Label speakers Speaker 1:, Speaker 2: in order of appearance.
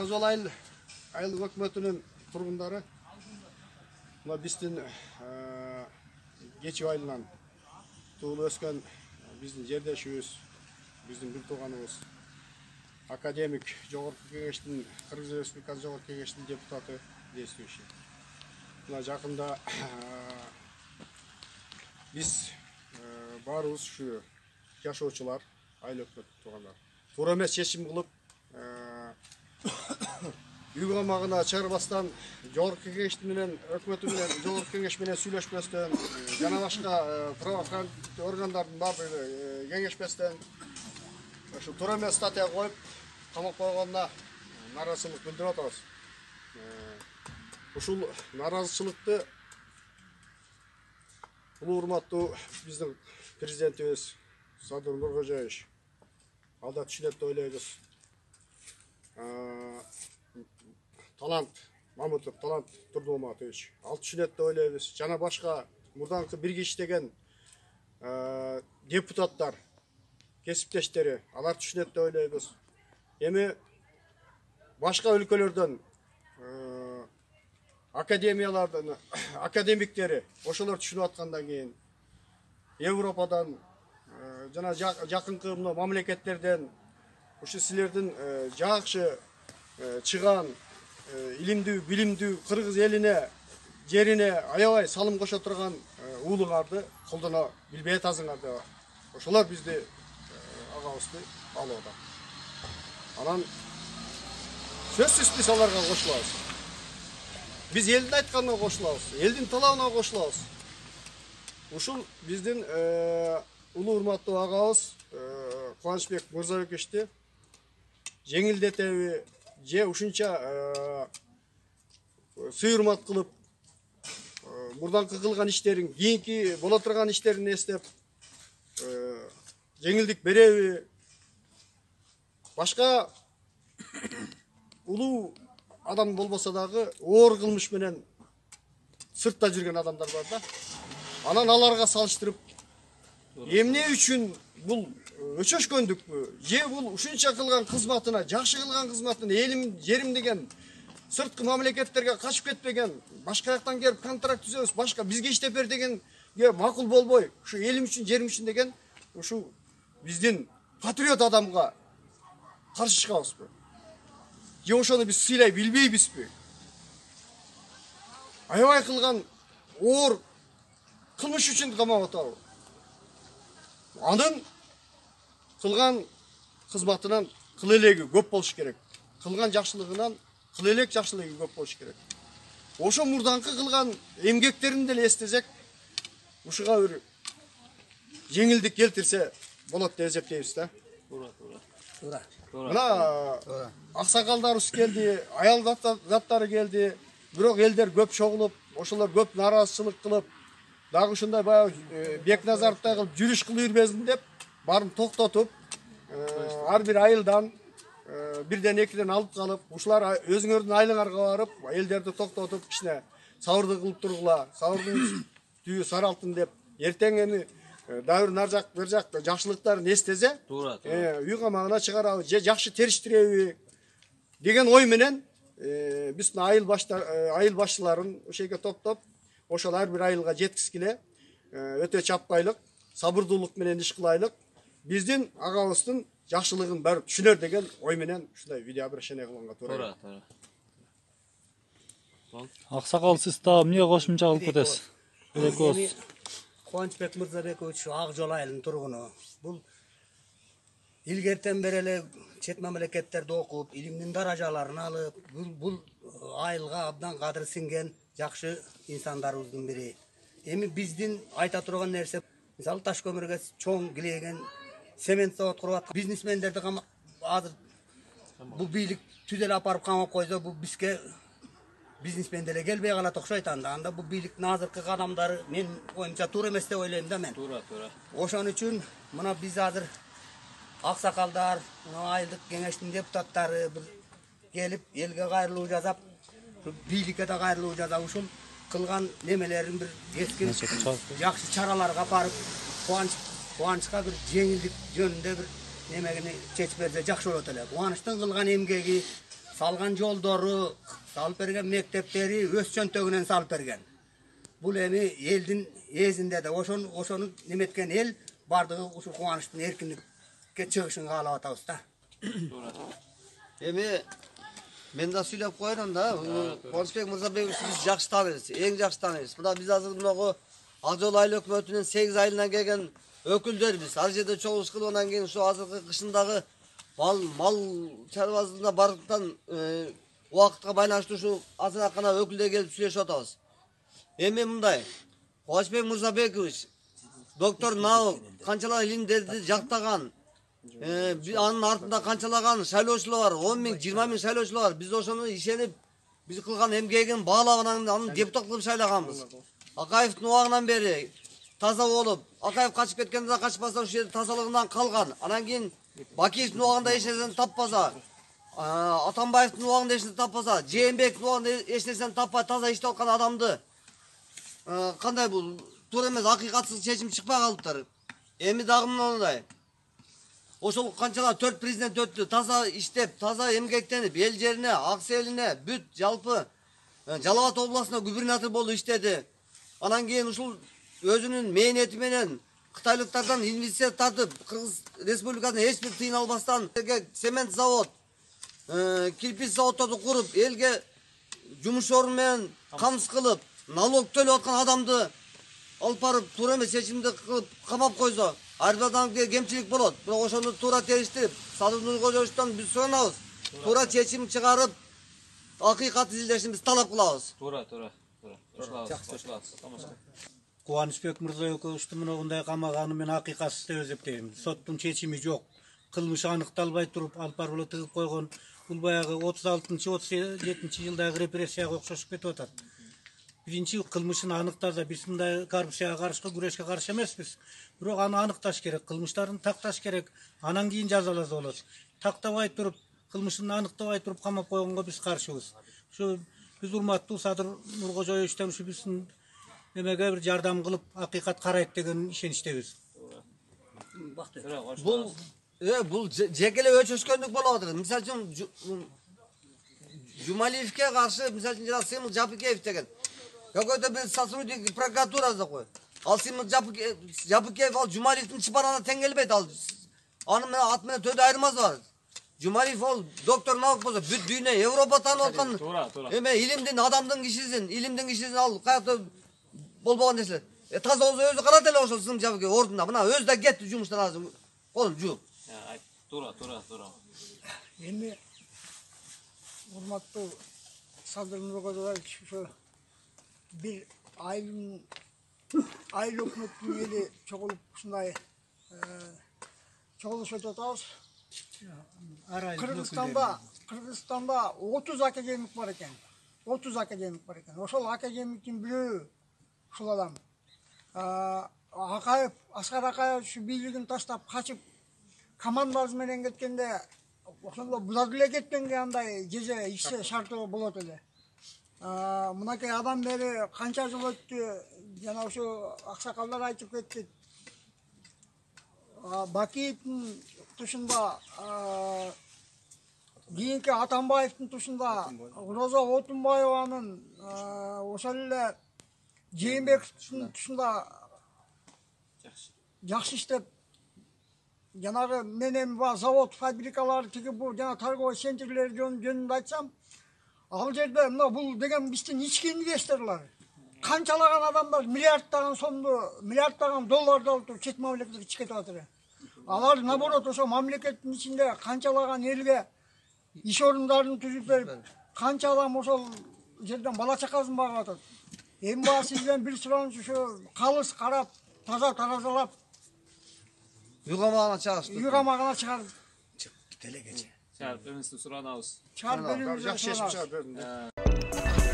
Speaker 1: Акжол айылдык өкмөтүнүн тургундары мына биздин Кечи айылынан туулуп өскөн биздин жердешибиз, биздин бир тууганыбыз академик Жогорку Кеңештин Кыргыз Республикасы Жогорку Кеңештин депутаты действующий. Мына жакында биз баарыбыз ушу жашоочулар, айыл өкмөт туугандар туура эмес чечим кылып үй камагына чыгарбастан Жогорку Кеңеш менен өкмөтү менен Жогорку Кеңеш менен сүйлөшпөстөн жана башка правоохранительдик органдардын баардыгы кеңешпестен ушу туура эмес статья коюп камап койгонуна нааразычылык билдирип атабыз. Ушул нааразычылыкты улуу урматтуу биздин президентибиз Садыр Нуркожоевич алда түшүнөт деп ойлойбуз. Талант Мамутов, Талант Турдуматович ал түшүнөт деп ойлойбуз. Жана башка мурданкы бирге иштеген депутаттар, кесиптештери алар түшүнөт деп ойлойбуз. Эми башка өлкөлөрдөн академиялардан академиктери ошолор түшүнүп аткандан кийин Европадан жана жакынкы мамлекеттерден ушу силердин жакшы чыган илимдүү, билимдүү кыргыз элине, жерине аябай салым кошо турган уулуңарды колдоно билбей атасыңар деп. Ошолор бизди агабызды алууда. Анан сөзсүз биз аларга кошулабыз. Биз элдин айтканына кошулабыз, элдин талабына кошулабыз. Ушул биздин улуу урматтуу агабыз Кубанычбек Мырзабековичти жеңилдетеби же ушунча сый урмат кылып мурданкы кылган иштерин, кийинки боло турган иштерин эстеп жеңилдик береби, башка улуу адам болбосо дагы оор кылмыш менен сыртта жүргөн адамдар бар да. Анан аларга салыштырып эмне үчүн бул өчөшкөндүкпү же бул ушунча кылган кызматына, жакшы кылган кызматына элим, жерим деген сырткы мамлекеттерге качып кетпеген, башка жактан келип контракт түзөбүз, башка бизге иштеп бер дегенге макул болбой, ушу элим үчүн, жерим үчүн деген ушу биздин патриот адамга каршы чыгабызбы? Же ошону биз сыйлай билбейбизби? Аябай кылган оор кылмыш үчүн камап атабы? Анын кылган кызматынан кыл элеги көп болуш керек. Кылган жакшылыгынан кыл элек жакшылыгы көп болуш керек. Ошо мурданкы кылган эмгектерин деле эстесек, ушуга бир жеңилдик келтирсе болот деп эсептейбиз да. Туура. Мына аксакалдарыбыз келди, аял заттары келди. Бирок элдер көп чогулуп, ошолор көп нааразычылык кылып, дагы ушундай баягы Бекназаровтай кылып жүрүш кылып жүрбөсүн деп барын токтотуп, ар бир айылдан бирден экиден алып калып, ушулар өзүңөрдүн айылыңарга барып, элдерди токтотуп, кичине сабырды кылып тургула, сабырдын түйү саралтын деп, эртең эми дагы нар жак, бер жак жакшылыктарын эстесе, үй камагына чыгарабы же жакшы териштиреби деген ой менен биздин айыл башчыларын ошол жерге топтоп, ошол ар бир айылга жеткизгиле, өтө чапкайлык, сабырдуулук менен иш кылайлык, биздин агабыздын жакшылыгын баары түшүнөр деген ой менен ушундай видеообращение кылганга туура.
Speaker 2: Аксакал, сиз дагы эмне кошумча кылып кетесиз?
Speaker 3: Кубанычбек Мырзабекович Акжол айылынын тургуну. Бул илгертен бери эле чет мамлекеттерде окуп, илимдин даражаларын алып, бул айылга абдан кадыр сиңген жакшы инсандарыбыздын бири. Эми биздин айта турган нерсе, мисалы таш көмүргө чоң килеген цемент завод куруп аткан бизнесмендерди азыр бул бийлик түз эле апарып камап койсо, бул бизге бизнесмен деле келбей калат окшойт анда бул бийликтин азыркы кадамдары мен оюмча туура эмес деп ойлойм да мен. Туура. Ошон үчүн мына биз азыр аксакалдар, айылдык кеңештин депутаттары бир келип элге кайрылуу жасап, бийликке да кайрылуу жасап, ушул кылган немелерин бир эски жакшы чараларга барып, кубанычка бир жеңилдик жөнүндө бир немени чечип берсе жакшы болот эле. Кубанычтын кылган эмгеги салган жолдору, салып берген мектептери өз чөнтөгүнөн салып берген. Бул эми элдин эзинде да ошону неметкен эл бардыгы ушул кубанычтын эркиндикке чыгышын каалап атабыз да.
Speaker 4: Эми мен да сүйлөп коеюн да. Кубанычбек Мырзабекович биз жакшы тааныйбыз, эң жакшы тааныйбыз. Мына биз азыр мынагу Ак Жол айыл өкмөтүнүн 8 айылынан келген өкүлдөрбүз. Ар жерде чогулуш кылып анан кийин ушу азыркы кышындагы мал чарбазында бардыктан убакытка байланыштуу ушу азыракына өкүлдөр келип сүйлөшүп атабыз. Эми мындай, Кубанычбек Мырзабекович доктор Наук канчалык илимдерди жактаган, анын артында канчалаган шайлоочулар бар, 10 миң, 20 миң шайлоочулар бар. Биз ошону ишенип, биз кылган эмгегин баалап анан депутат кылып шайлаганбыз. Акаевдин убагынан бери таза болуп, Акаев качып кеткенде качпаса ушул жерде тазалыгынан калган. Анан кийин Бакиевдин убагында эч нерсени таппаса, Атамбаевдин убагында эч нерсени таппаса, Жээнбековдин убагында эч нерсени таппай таза иштеп аткан адамды кандай бул туура эмес акыйкатсыз чечим чыкпай калыптыр. Эми дагы мындай. Ошол канчалар 4 президент өттү, таза иштеп, таза эмгектенип, эл жерине, Аксы элине, бүт жалпы Жалал Абад областына губернатор болуп иштеди. Анан кийин ушул өзүнүн мээнети менен кытайлыктардан инвестиция тартып, Кыргыз Республикасына эч бир тыйын албастан цемент завод, кирпич заводдорду куруп, элге жумуш орун менен камсыз кылып, налог төлөп аткан адамды алып барып туура эмес чечимди кылып камап койсо, ар бир адамга кемчилик болот. Бирок ошону туура териштирип, Садыр Нуркожоевичтен биз суранабыз. Туура чечим чыгарып, акыйкат изилдешин биз талап кылабыз.
Speaker 2: Туура. Кошулабыз.
Speaker 5: Кубанычбек Мырзабековичтин мындай камаганы мен акыйкатсыз деп эсептейм. Соттун чечими жок. Кылмышы аныкталбай туруп алып барып тыгып койгон. Бул баягы 36-37 жылдагы репрессияга окшошуп кетип атат. Биринчи кылмышын аныктаса, биз мындай коррупцияга каршы күрөшкө каршы эмеспиз. Бирок аны аныкташ керек, кылмыштарын такташ керек, анан кийин жазаласа болот. Тактабай туруп, кылмышын аныктабай туруп камап койгонго биз каршыбыз. Ушу биз урматтуу Садыр Нуркожоевичтен ушу биздин эмеге бир жардам кылып, акыйкат карайт деген ишеничтебиз.
Speaker 4: Бул жекеле өчөшкөндүк болуп атат. Мисалы үчүн Жумалиевке каршы мисалы үчүн жана Сыймыл Жапыкеев деген какой-то bir сотрудник прокуратурасы кой. Ал Сыймыл Жапыкеев ал Жумалиевдин чыпарына тең келбейт. Ал аны менен ат менен төдө айырмасы бар. Жумалиев ал доктор Наук болсо бүт дүйнө Европа таанып аткан. Эме илимдин илимдин кишисин ал каякта болбогон нерсе. Таза болсо өзү карат эле ошол Сыймыл Жапыкеев ордунда. Мына өзү да кетти жумуштан азыр. Колун жууп.
Speaker 2: Туура.
Speaker 6: Эми урматтуу Садыр Нуркожоевич ушу бир айыл өкмөттүн эли чогулуп ушундай чогулуш өтүп атабыз. Кыргызстанда 30 академик бар экен. Ошол академиктин бирөө ушул адам. Акаев, Аскар Акаев ушу бийлигин таштап качып командасы менен кеткенде ошондо булар деле кеткенге андай жеже иште шарттуу болот эле. Мынакей адам бери канча жыл өттү, жана ушу аксакалдар айтып кетти. Бакиевдин тушунда, кийинки Атамбаевдин тушунда, Роза Отунбаеванын, ошол эле Жээнбековдин тушунда жакшы иштеп, жанагы менен завод, фабрикалар, тиги бул жана торговый центрлер жөнүндө айтсам, ал жерде мына бул деген биздин ички инвесторлор. Канчалаган адамдар миллиардтаган сомду, миллиардтаган долларды алып чет мамлекетке чыгып атат. Алар наоборот ошо мамлекеттин ичинде канчалаган элге иш орундарын түзүп берип, канча адам ошол жерден бала чакасын багып атат. Эми сизден бир сураныч ошо калыс карап, таза таразалап,
Speaker 4: Уйгамагына
Speaker 6: чыгарып
Speaker 3: Телегече.
Speaker 2: Чыгарып берүүңүздү суранабыз.
Speaker 6: Чыгарып берүүңүздү
Speaker 1: Жакшы чечим
Speaker 6: суранабыз.
Speaker 1: чыгарып бердим.